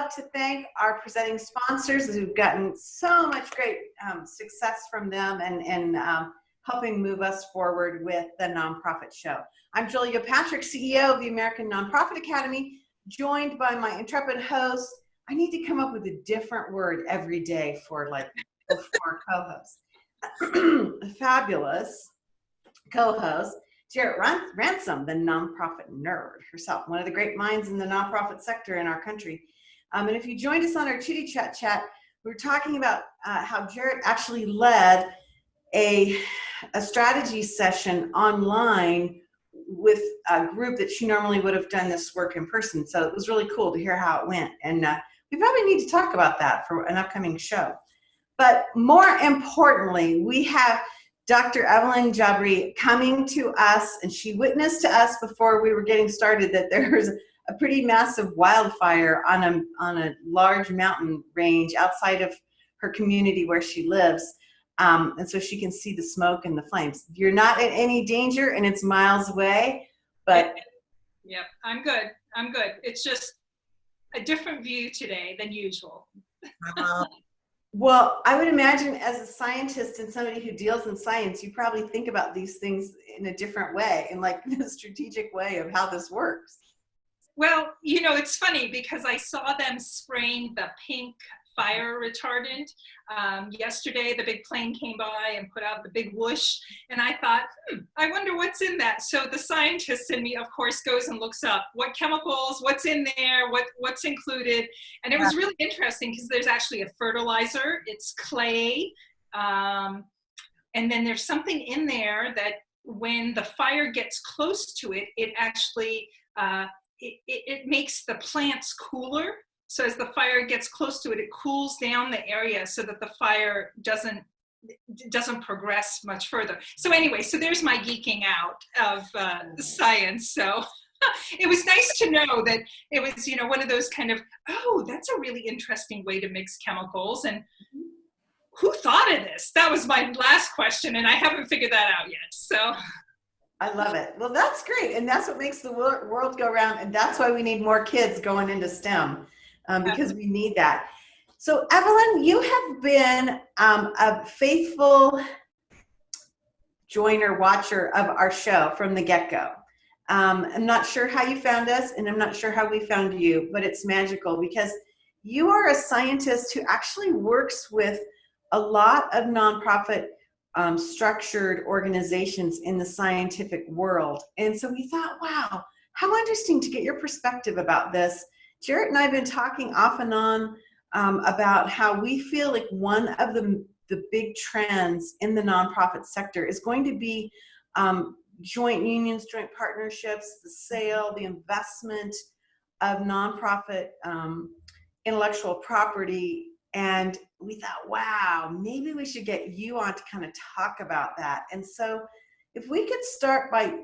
love to thank our presenting sponsors who've gotten so much great success from them and helping move us forward with the Nonprofit Show. I'm Julia Patrick, CEO of the American Nonprofit Academy, joined by my intrepid host. I need to come up with a different word every day for co-host. A fabulous co-host, Jarrett Ransom, the nonprofit nerd herself, one of the great minds in the nonprofit sector in our country. And if you joined us on our Chitty Chat, we were talking about how Jarrett actually led a strategy session online with a group that she normally would have done this work in person. So it was really cool to hear how it went. And we probably need to talk about that for an upcoming show. But more importantly, we have Dr. Evelyn Jabri coming to us, and she witnessed to us before we were getting started that there was a pretty massive wildfire on a large mountain range outside of her community where she lives. And so she can see the smoke and the flames. You're not in any danger, and it's miles away, but... Yep, I'm good. I'm good. It's just a different view today than usual. Well, I would imagine as a scientist and somebody who deals in science, you probably think about these things in a different way, in like the strategic way of how this works. Well, you know, it's funny because I saw them spraying the pink fire retardant. Yesterday, the big plane came by and put out the big whoosh, and I thought, I wonder what's in that. So the scientist in me, of course, goes and looks up what chemicals, what's in there, what's included. And it was really interesting because there's actually a fertilizer, it's clay, and then there's something in there that when the fire gets close to it, it actually, it makes the plants cooler. So as the fire gets close to it, it cools down the area so that the fire doesn't progress much further. So anyway, so there's my geeking out of science. So it was nice to know that it was, you know, one of those kind of, oh, that's a really interesting way to mix chemicals. And who thought of this? That was my last question, and I haven't figured that out yet. So I love it. Well, that's great. And that's what makes the world go round. And that's why we need more kids going into STEM. Because we need that. So Evelyn, you have been a faithful joiner, watcher of our show from the get-go. I'm not sure how you found us, and I'm not sure how we found you, but it's magical because you are a scientist who actually works with a lot of nonprofit structured organizations in the scientific world. And so we thought, wow, how interesting to get your perspective about this. Jarrett and I have been talking off and on about how we feel like one of the big trends in the nonprofit sector is going to be joint unions, joint partnerships, the sale, the investment of nonprofit intellectual property. And we thought, wow, maybe we should get you on to kind of talk about that. And so if we could start by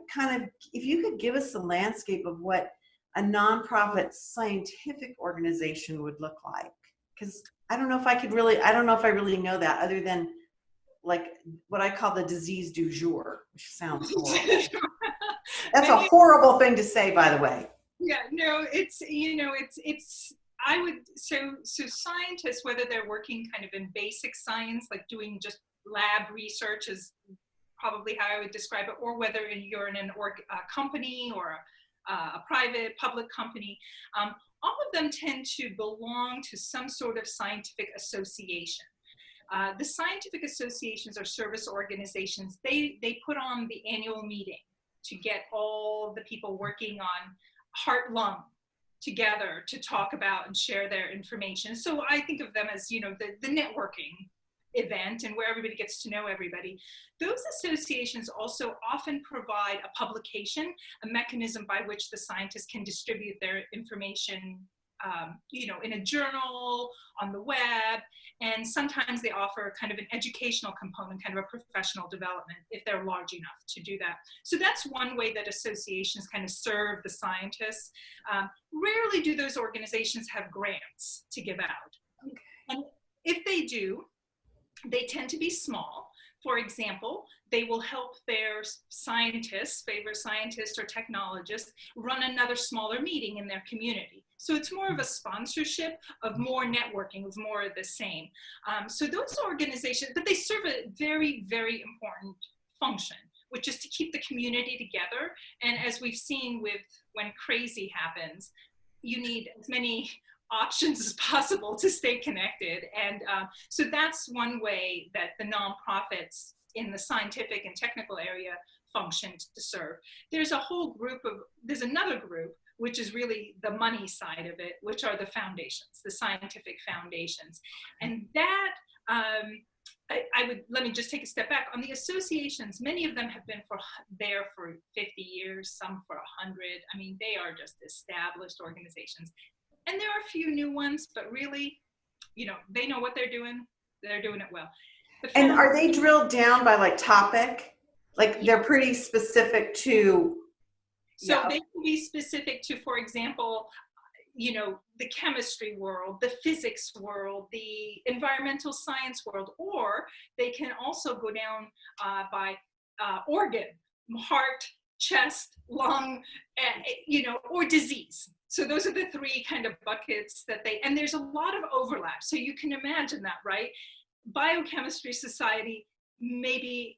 if you could give us the landscape of what a nonprofit scientific organization would look like, because I don't know if I really know that other than like what I call the disease du jour, which sounds horrible. That's a horrible thing to say, by the way. Yeah, no, it's, you know, so scientists, whether they're working kind of in basic science, like doing just lab research is probably how I would describe it, or whether you're in a company or a private, public company, all of them tend to belong to some sort of scientific association. The scientific associations are service organizations. They put on the annual meeting to get all the people working on heart-lung together to talk about and share their information. So I think of them as, you know, the networking event and where everybody gets to know everybody. Those associations also often provide a publication, a mechanism by which the scientists can distribute their information, you know, in a journal, on the web, and sometimes they offer kind of an educational component, kind of a professional development if they're large enough to do that. So that's one way that associations kind of serve the scientists. Rarely do those organizations have grants to give out. Okay. And if they do, they tend to be small. For example, they will help their scientists, favorite scientists or technologists, run another smaller meeting in their community. So it's more of a sponsorship of more networking, of more of the same. So those organizations, but they serve a very, very important function, which is to keep the community together. And as we've seen with when crazy happens, you need as many options as possible to stay connected. And so that's one way that the nonprofits in the scientific and technical area function to serve. There's another group, which is really the money side of it, which are the foundations, the scientific foundations. And that, let me just take a step back. On the associations, many of them have been there for 50 years, some for 100. I mean, they are just established organizations. And there are a few new ones, but really, they know what they're doing. They're doing it well. And are they drilled down by like topic? Like they're pretty specific to. So they can be specific to, for example, the chemistry world, the physics world, the environmental science world, or they can also go down by organ, heart, chest, lung, or disease. So those are the three kind of buckets and there's a lot of overlap. So you can imagine that, right? Biochemistry society maybe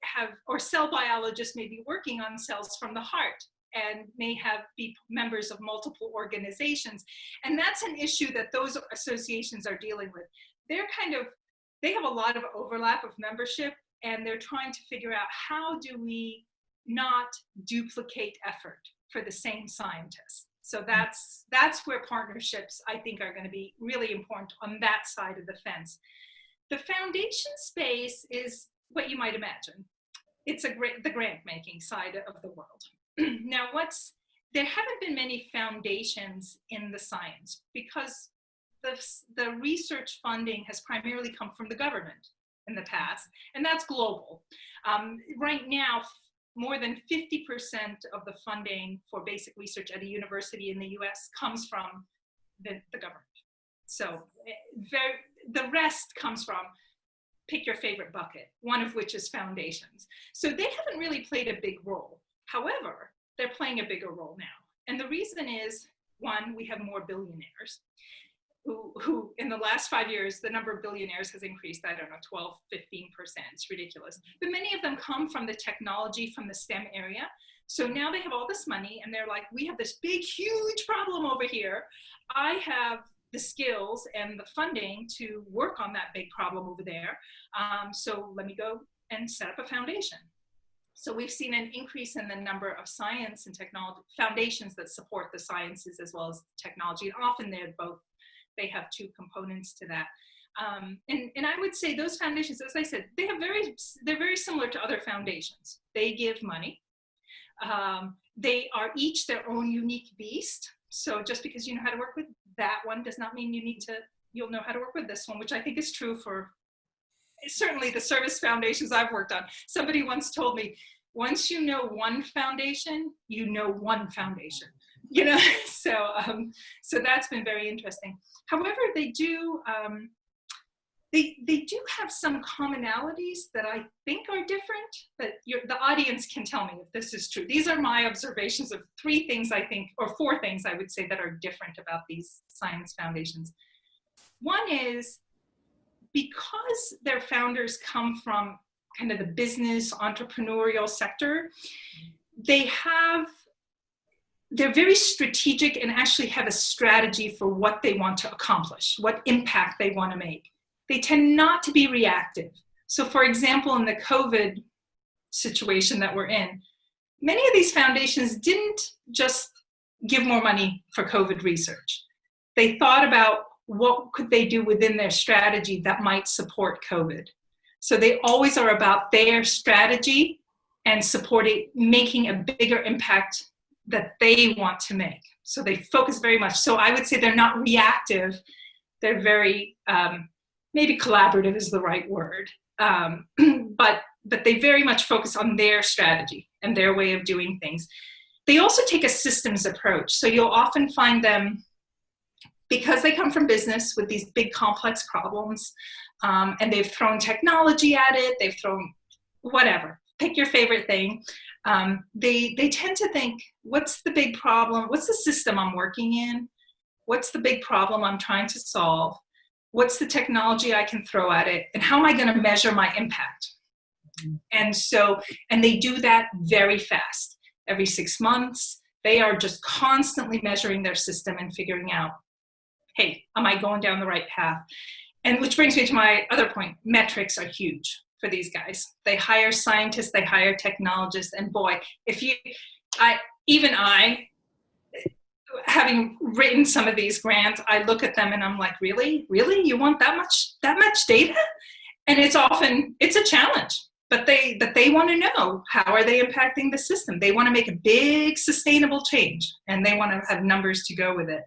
or cell biologists may be working on cells from the heart and may be members of multiple organizations. And that's an issue that those associations are dealing with. They have a lot of overlap of membership, and they're trying to figure out how do we not duplicate effort for the same scientists. So that's where partnerships, I think, are going to be really important on that side of the fence. The foundation space is what you might imagine. It's the grant-making side of the world. Now, there haven't been many foundations in the science because the research funding has primarily come from the government in the past, and that's global. Right now, more than 50% of the funding for basic research at a university in the US comes from the government. So the rest comes from, pick your favorite bucket, one of which is foundations. So they haven't really played a big role. However, they're playing a bigger role now. And the reason is, one, we have more billionaires who in the last 5 years, the number of billionaires has increased, 12, 15%, it's ridiculous. But many of them come from the technology, from the STEM area. So now they have all this money and they're like, we have this big, huge problem over here. I have the skills and the funding to work on that big problem over there. So let me go and set up a foundation. So we've seen an increase in the number of science and technology foundations that support the sciences as well as technology. And often they have two components to that. And I would say those foundations, as I said, they're very similar to other foundations. They give money. They are each their own unique beast. So just because you know how to work with that one does not mean you'll know how to work with this one, which I think is true for certainly the service foundations I've worked on. Somebody once told me, once you know one foundation, you know one foundation. So that's been very interesting. However, they do have some commonalities that I think are different, but the audience can tell me if this is true. These are my observations of 3 things I think, or 4 things I would say that are different about these science foundations. One is, because their founders come from kind of the business entrepreneurial sector, they're very strategic and actually have a strategy for what they want to accomplish, what impact they want to make. They tend not to be reactive. So for example, in the COVID situation that we're in, many of these foundations didn't just give more money for COVID research. They thought about what could they do within their strategy that might support COVID. So they always are about their strategy and supporting, making a bigger impact that they want to make. So they focus very much. So I would say they're not reactive. They're very, maybe collaborative is the right word, but they very much focus on their strategy and their way of doing things. They also take a systems approach. So you'll often find them, because they come from business with these big complex problems, and they've thrown technology at it, they've thrown whatever, pick your favorite thing. They tend to think, what's the big problem? What's the system I'm working in? What's the big problem I'm trying to solve? What's the technology I can throw at it? And how am I going to measure my impact? And they do that very fast. Every 6 months, they are just constantly measuring their system and figuring out, hey, am I going down the right path? And which brings me to my other point. Metrics are huge for these guys. They hire scientists, they hire technologists, and boy, having written some of these grants, I look at them and I'm like, really? You want that much data? And it's a challenge, but they want to know, how are they impacting the system? They want to make a big sustainable change, and they want to have numbers to go with it.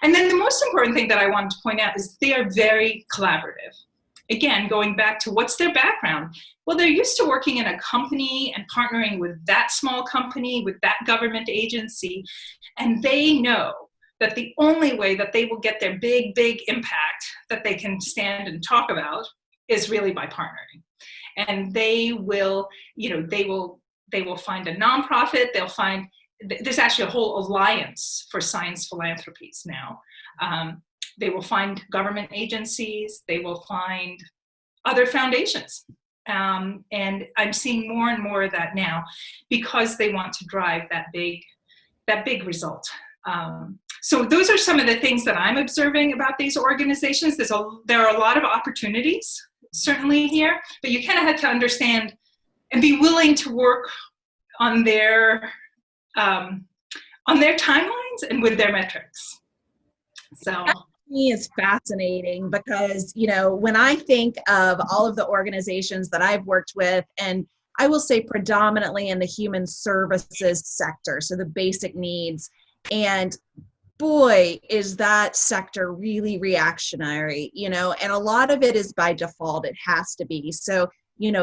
And then the most important thing that I wanted to point out is they are very collaborative. Again, going back to what's their background? Well, they're used to working in a company and partnering with that small company, with that government agency, and they know that the only way that they will get their big impact that they can stand and talk about is really by partnering. And they will find a nonprofit, there's actually a whole alliance for science philanthropies now. They will find government agencies, they will find other foundations. And I'm seeing more and more of that now because they want to drive that big result. So those are some of the things that I'm observing about these organizations. There are a lot of opportunities, certainly here, but you kind of have to understand and be willing to work on their timelines and with their metrics. So that to me is fascinating because, when I think of all of the organizations that I've worked with, and I will say predominantly in the human services sector, so the basic needs, and boy, is that sector really reactionary, and a lot of it is by default, it has to be. So,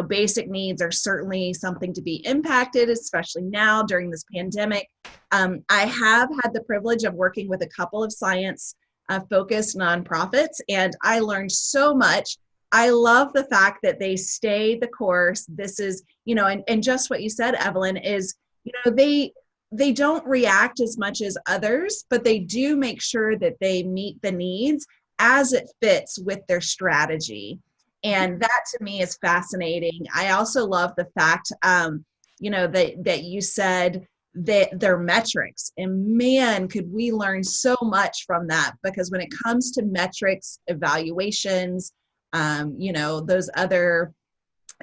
basic needs are certainly something to be impacted, especially now during this pandemic. I have had the privilege of working with a couple of science-focused nonprofits, and I learned so much. I love the fact that they stay the course. This is, and just what you said, Evelyn, is, they don't react as much as others, but they do make sure that they meet the needs as it fits with their strategy. And that to me is fascinating. I also love the fact, that you said that their metrics, and man, could we learn so much from that, because when it comes to metrics, evaluations, those other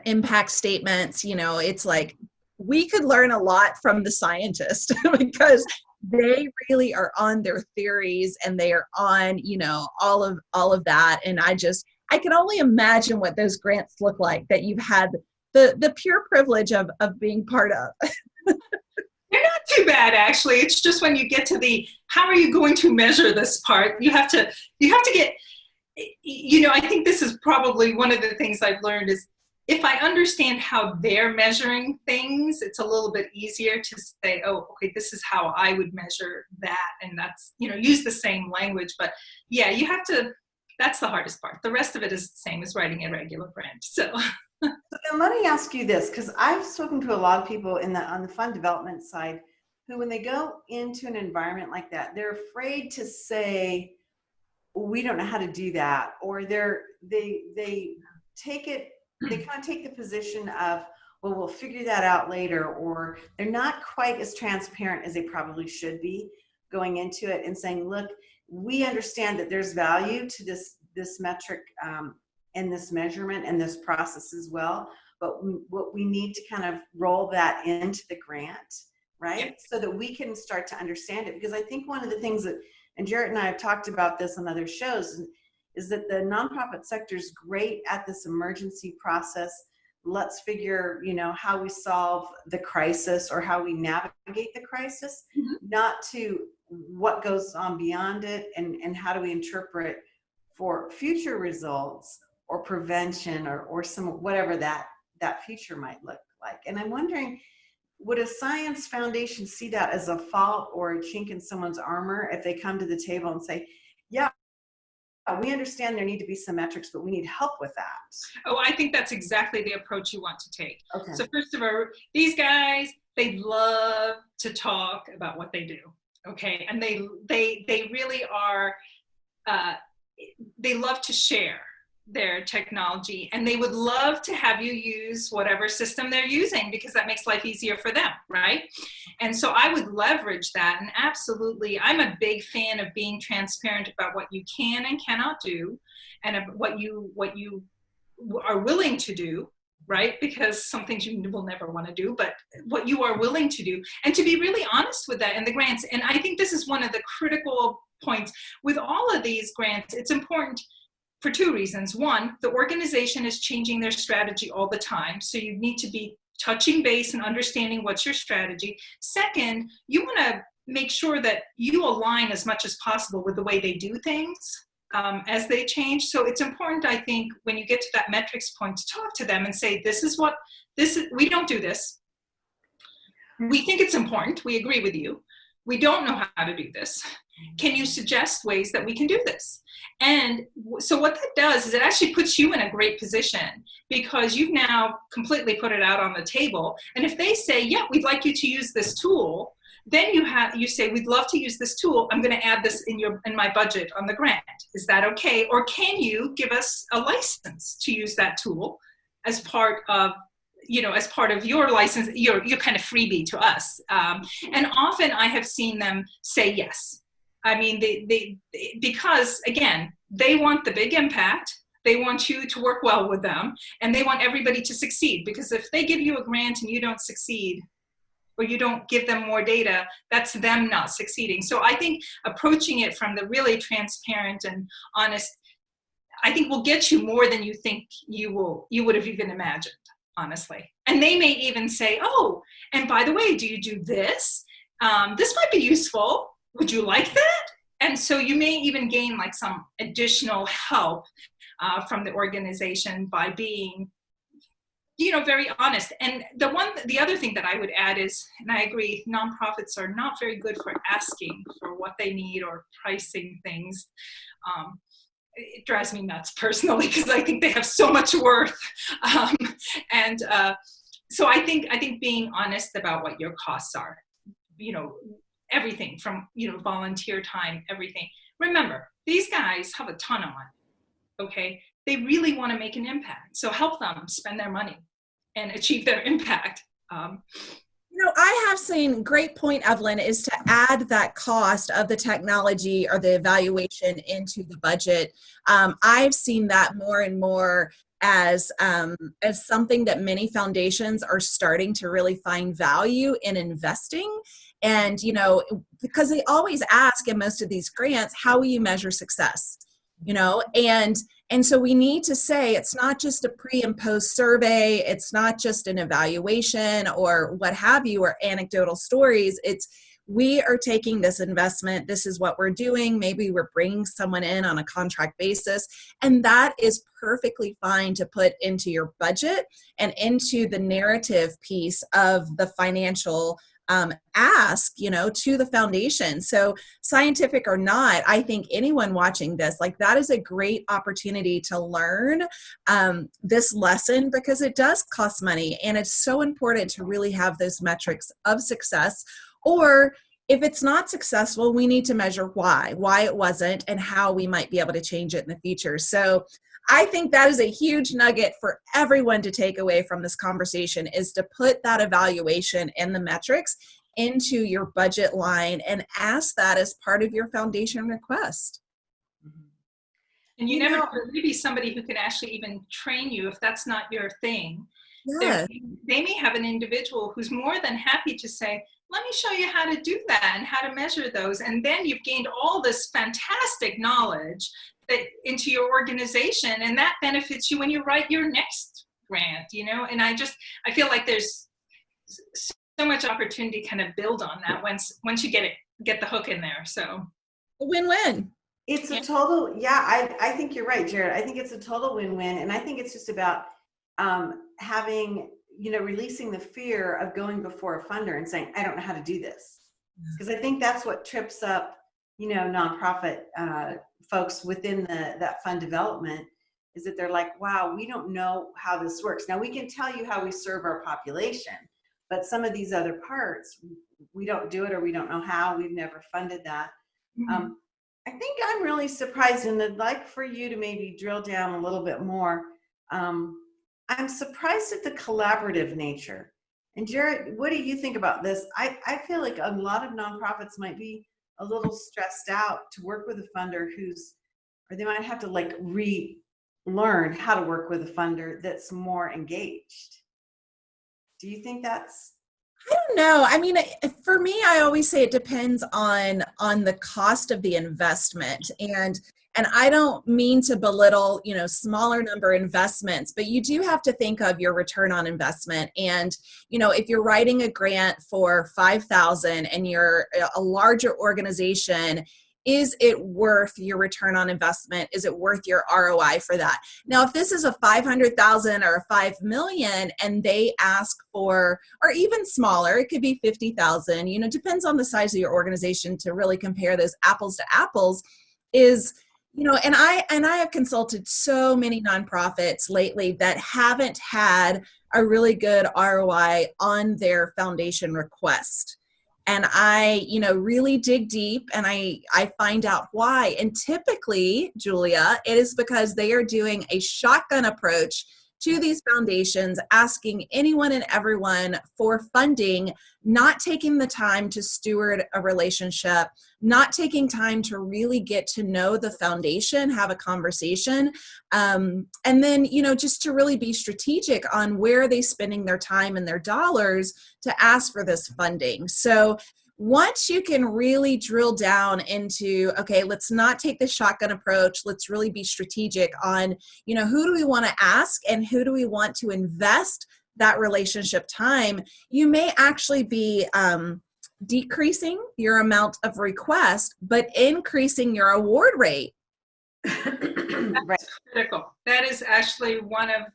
impact statements, it's like, we could learn a lot from the scientists because they really are on their theories and they are on, all of that. And I can only imagine what those grants look like that you've had the pure privilege of being part of. They're not too bad, actually. It's just when you get to how are you going to measure this part? You have to get, I think this is probably one of the things I've learned is, if I understand how they're measuring things, it's a little bit easier to say, oh, okay, this is how I would measure that. And that's, use the same language. But yeah, that's the hardest part. The rest of it is the same as writing a regular grant. So then let me ask you this, because I've spoken to a lot of people on the fund development side who, when they go into an environment like that, they're afraid to say, we don't know how to do that. Or they kind of take the position of, well, we'll figure that out later, or they're not quite as transparent as they probably should be going into it and saying, look, we understand that there's value to this metric and this measurement and this process as well, but what we need to kind of roll that into the grant, right? Yep. So that we can start to understand it. Because I think one of the things that, and Jarrett and I have talked about this on other shows, is that the nonprofit sector is great at this emergency process. Let's figure, how we solve the crisis or how we navigate the crisis, not to what goes on beyond it and how do we interpret for future results or prevention or some whatever that future might look like. And I'm wondering, would a science foundation see that as a fault or a chink in someone's armor if they come to the table and say, yeah, we understand there need to be some metrics, but we need help with that. Oh, I think that's exactly the approach you want to take. Okay. So first of all, these guys, they love to talk about what they do. Okay. And they really are, they love to share their technology, and they would love to have you use whatever system they're using because that makes life easier for them, right? And so I would leverage that, and absolutely, I'm a big fan of being transparent about what you can and cannot do, and what you are willing to do, right? Because some things you will never want to do, but what you are willing to do, and to be really honest with that in the grants. And I think this is one of the critical points with all of these grants. It's important for two reasons. One, the organization is changing their strategy all the time. So you need to be touching base and understanding what's your strategy. Second, you want to make sure that you align as much as possible with the way they do things as they change. So it's important, I think, when you get to that metrics point, to talk to them and say, we don't do this. We think it's important. We agree with you. We don't know how to do this. Can you suggest ways that we can do this? And so what that does is it actually puts you in a great position, because you've now completely put it out on the table. And if they say, yeah, we'd like you to use this tool, then you say, we'd love to use this tool. I'm going to add this in my budget on the grant. Is that okay? Or can you give us a license to use that tool as part of your license, your kind of freebie to us? And often I have seen them say yes. I mean, because again, they want the big impact. They want you to work well with them, and they want everybody to succeed, because if they give you a grant and you don't succeed, or you don't give them more data, that's them not succeeding. So I think approaching it from the really transparent and honest, I think will get you more than you think you would have even imagined, honestly. And they may even say, oh, and by the way, do you do this? This might be useful. Would you like that? And so you may even gain like some additional help from the organization by being, very honest. And the other thing that I would add is, and I agree, nonprofits are not very good for asking for what they need or pricing things. It drives me nuts personally, because I think they have so much worth. So I think being honest about what your costs are, everything from, volunteer time, everything. Remember, these guys have a ton of money, okay? They really want to make an impact. So help them spend their money and achieve their impact. I have seen, great point, Evelyn, is to add that cost of the technology or the evaluation into the budget. I've seen that more and more as something that many foundations are starting to really find value in investing. And, because they always ask in most of these grants, how will you measure success? And so we need to say, it's not just a pre and post survey. It's not just an evaluation or what have you, or anecdotal stories. We are taking this investment. This is what we're doing. Maybe we're bringing someone in on a contract basis. And that is perfectly fine to put into your budget and into the narrative piece of the financial ask, to the foundation. So scientific or not, I think anyone watching this, that is a great opportunity to learn this lesson, because it does cost money, and it's so important to really have those metrics of success. Or if it's not successful, we need to measure why it wasn't, and how we might be able to change it in the future. So I think that is a huge nugget for everyone to take away from this conversation, is to put that evaluation and the metrics into your budget line and ask that as part of your foundation request. And you never know, maybe somebody who can actually even train you if that's not your thing. Yes. They may have an individual who's more than happy to say, let me show you how to do that and how to measure those. And then you've gained all this fantastic knowledge into your organization, and that benefits you when you write your next grant, and I feel like there's so much opportunity to kind of build on that once you get the hook in there. So win-win. It's a total, I think you're right, Jared. I think it's a total win-win. And I think it's just about having, releasing the fear of going before a funder and saying, I don't know how to do this. Because I think that's what trips up nonprofit folks within that fund development is that they're like, wow, we don't know how this works. Now we can tell you how we serve our population, but some of these other parts, we don't do it, or we don't know how. We've never funded that. Mhm. I think I'm really surprised, and I'd like for you to maybe drill down a little bit more. I'm surprised at the collaborative nature. And Jared, what do you think about this? I feel like a lot of nonprofits might be a little stressed out to work with a funder or they might have to like relearn how to work with a funder that's more engaged. Do you think that's? I don't know. I mean, for me, I always say it depends on the cost of the investment, and I don't mean to belittle, smaller number investments, but you do have to think of your return on investment. And if you're writing a grant for 5,000 and you're a larger organization, is it worth your return on investment? Is it worth your ROI for that? Now, if this is a 500,000 or a 5 million and they ask for, or even smaller, it could be 50,000, depends on the size of your organization to really compare those apples to apples is, and I have consulted so many nonprofits lately that haven't had a really good ROI on their foundation request. And I, really dig deep and I find out why. And typically, Julia, it is because they are doing a shotgun approach to these foundations, asking anyone and everyone for funding, not taking the time to steward a relationship, not taking time to really get to know the foundation, have a conversation, and then, just to really be strategic on where are they spending their time and their dollars to ask for this funding. So once you can really drill down into, okay, let's not take the shotgun approach. Let's really be strategic on, who do we want to ask and who do we want to invest that relationship time? You may actually be decreasing your amount of request, but increasing your award rate. Right. That's critical. That is actually one of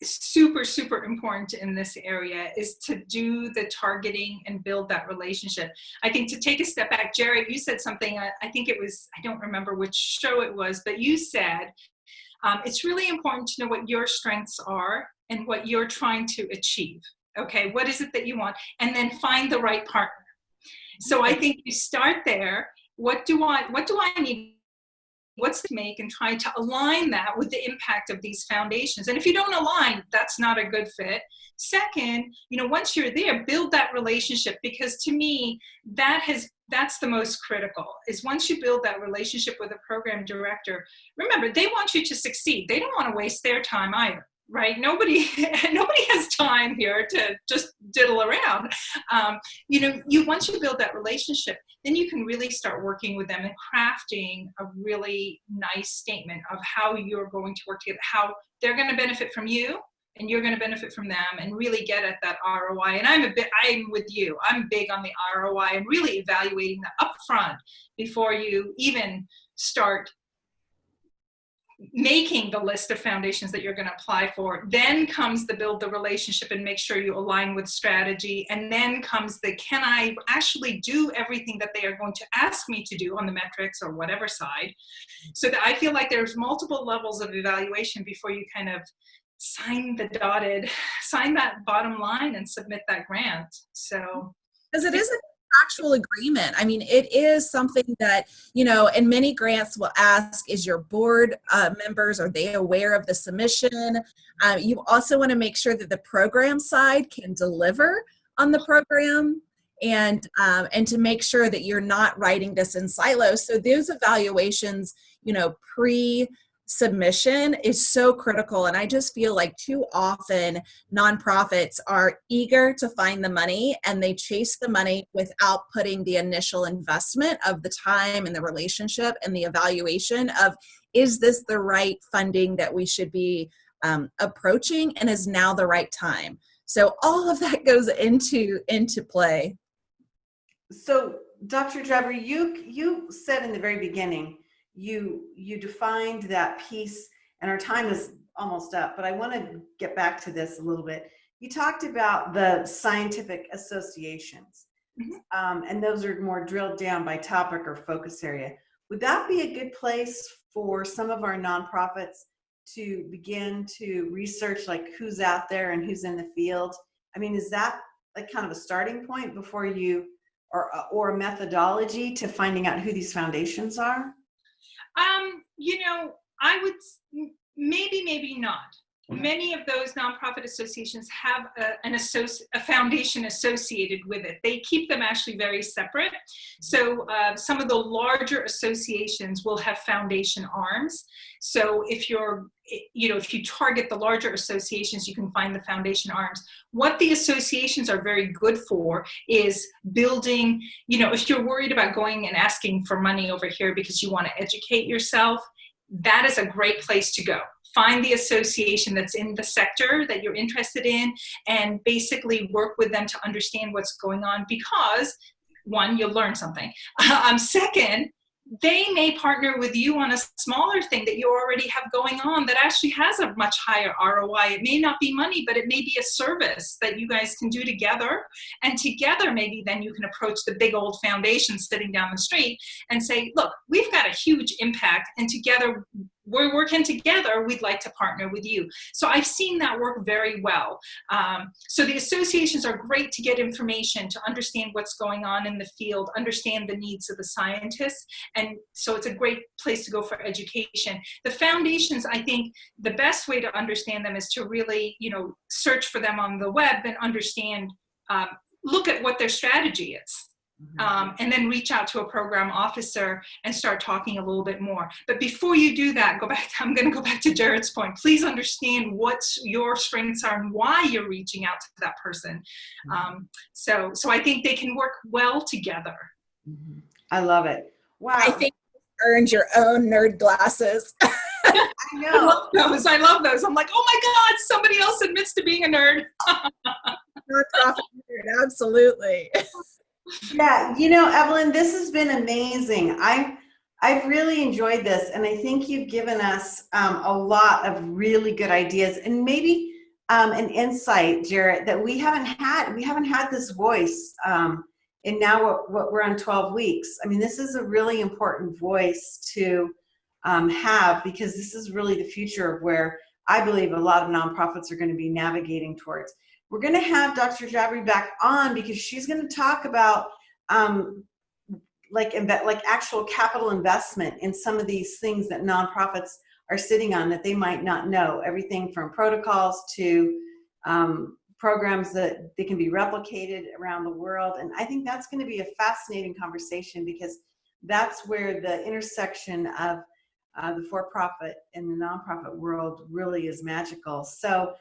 super, super important in this area, is to do the targeting and build that relationship. I think to take a step back, Jared, you said something, I think it was, I don't remember which show it was, but you said, it's really important to know what your strengths are and what you're trying to achieve. Okay, what is it that you want? And then find the right partner. So I think you start there. What do I need? What's to make, and try to align that with the impact of these foundations. And if you don't align, that's not a good fit. Second, once you're there, build that relationship, because to me, that's the most critical, is once you build that relationship with a program director, remember, they want you to succeed. They don't want to waste their time either. Right? Nobody has time here to just diddle around. Once you build that relationship, then you can really start working with them and crafting a really nice statement of how you're going to work together, how they're going to benefit from you and you're going to benefit from them, and really get at that ROI. And I'm with you. I'm big on the ROI and really evaluating that upfront before you even start making the list of foundations that you're going to apply for. Then comes the build the relationship and make sure you align with strategy. And then comes the, can I actually do everything that they are going to ask me to do on the metrics or whatever side? So that I feel like there's multiple levels of evaluation before you kind of sign that bottom line and submit that grant. So, because it is a contractual agreement. I mean, it is something that, and many grants will ask, is your board members, are they aware of the submission? You also want to make sure that the program side can deliver on the program, and to make sure that you're not writing this in silos. So those evaluations, pre-submission is so critical. And I just feel like too often nonprofits are eager to find the money, and they chase the money without putting the initial investment of the time and the relationship and the evaluation of, is this the right funding that we should be approaching, and is now the right time? So all of that goes into play. So Dr. Jabri, you said in the very beginning, you defined that piece, and our time is almost up, but I want to get back to this a little bit. You talked about the scientific associations. And those are more drilled down by topic or focus area. Would that be a good place for some of our nonprofits to begin to research like who's out there and who's in the field? I mean, is that like kind of a starting point before you, or a methodology to finding out who these foundations are? You know, I would maybe not. Many of those nonprofit associations have a foundation associated with it. They keep them actually very separate. So some of the larger associations will have foundation arms. So if if you target the larger associations, you can find the foundation arms. What the associations are very good for is building, if you're worried about going and asking for money over here because you want to educate yourself, that is a great place to go. Find the association that's in the sector that you're interested in and basically work with them to understand what's going on, because one, you'll learn something. Second, they may partner with you on a smaller thing that you already have going on that actually has a much higher ROI. It may not be money, but it may be a service that you guys can do together. And together, maybe then you can approach the big old foundation sitting down the street and say, look, we've got a huge impact, and together we're working together, we'd like to partner with you. So I've seen that work very well. So the associations are great to get information, to understand what's going on in the field, understand the needs of the scientists. And so it's a great place to go for education. The foundations, I think the best way to understand them is to really, search for them on the web and understand, look at what their strategy is. And then reach out to a program officer and start talking a little bit more. But before you do that, I'm going to go back to Jared's point. Please understand what your strengths are and why you're reaching out to that person. So I think they can work well together. I love it. Wow. I think you earned your own nerd glasses. I know. I love those. I'm like, oh my God, somebody else admits to being a nerd. Absolutely. Yeah, Evelyn, this has been amazing. I've really enjoyed this, and I think you've given us a lot of really good ideas, and maybe an insight, Jarrett, that we haven't had. We haven't had this voice, and now what we're on 12 weeks. I mean, this is a really important voice to have, because this is really the future of where I believe a lot of nonprofits are going to be navigating towards. We're going to have Dr. Jabri back on because she's going to talk about like actual capital investment in some of these things that nonprofits are sitting on that they might not know. Everything from protocols to programs that they can be replicated around the world. And I think that's going to be a fascinating conversation, because that's where the intersection of the for-profit and the nonprofit world really is magical. So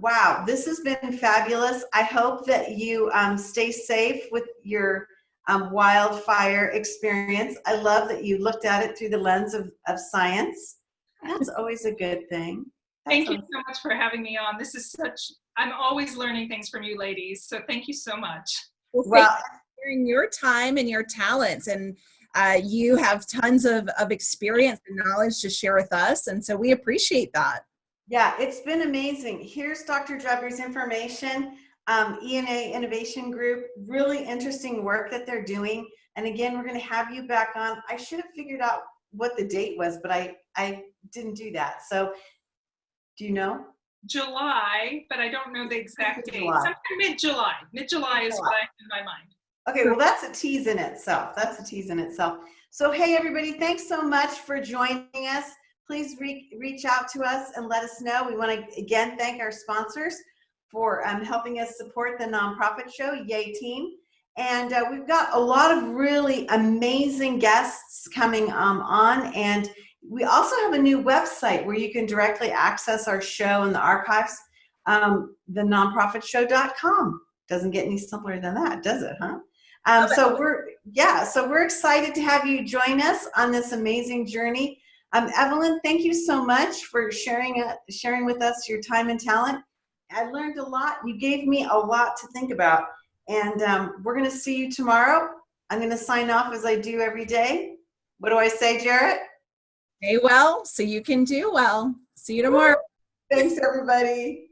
wow, this has been fabulous. I hope that you stay safe with your wildfire experience. I love that you looked at it through the lens of science. That's always a good thing. Thank you so much for having me on. I'm always learning things from you ladies. So thank you so much. Well, thank you for sharing your time and your talents. And you have tons of experience and knowledge to share with us. And so we appreciate that. Yeah, it's been amazing. Here's Dr. Jabri's information, ENA Innovation Group, really interesting work that they're doing. And again, we're going to have you back on. I should have figured out what the date was, but I didn't do that. So do you know? July, but I don't know the exact date. Sometime mid-July. Mid-July is what I have in my mind. Okay, well, that's a tease in itself. So, hey, everybody, thanks so much for joining us. Please reach out to us and let us know. We want to, again, thank our sponsors for helping us support the nonprofit show, Yay Team. And we've got a lot of really amazing guests coming on. And we also have a new website where you can directly access our show in the archives, thenonprofitshow.com. Doesn't get any simpler than that, does it, huh? So we're excited to have you join us on this amazing journey. Evelyn, thank you so much for sharing with us your time and talent. I learned a lot. You gave me a lot to think about. And we're going to see you tomorrow. I'm going to sign off as I do every day. What do I say, Jarrett? Stay well so you can do well. See you tomorrow. Thanks, everybody.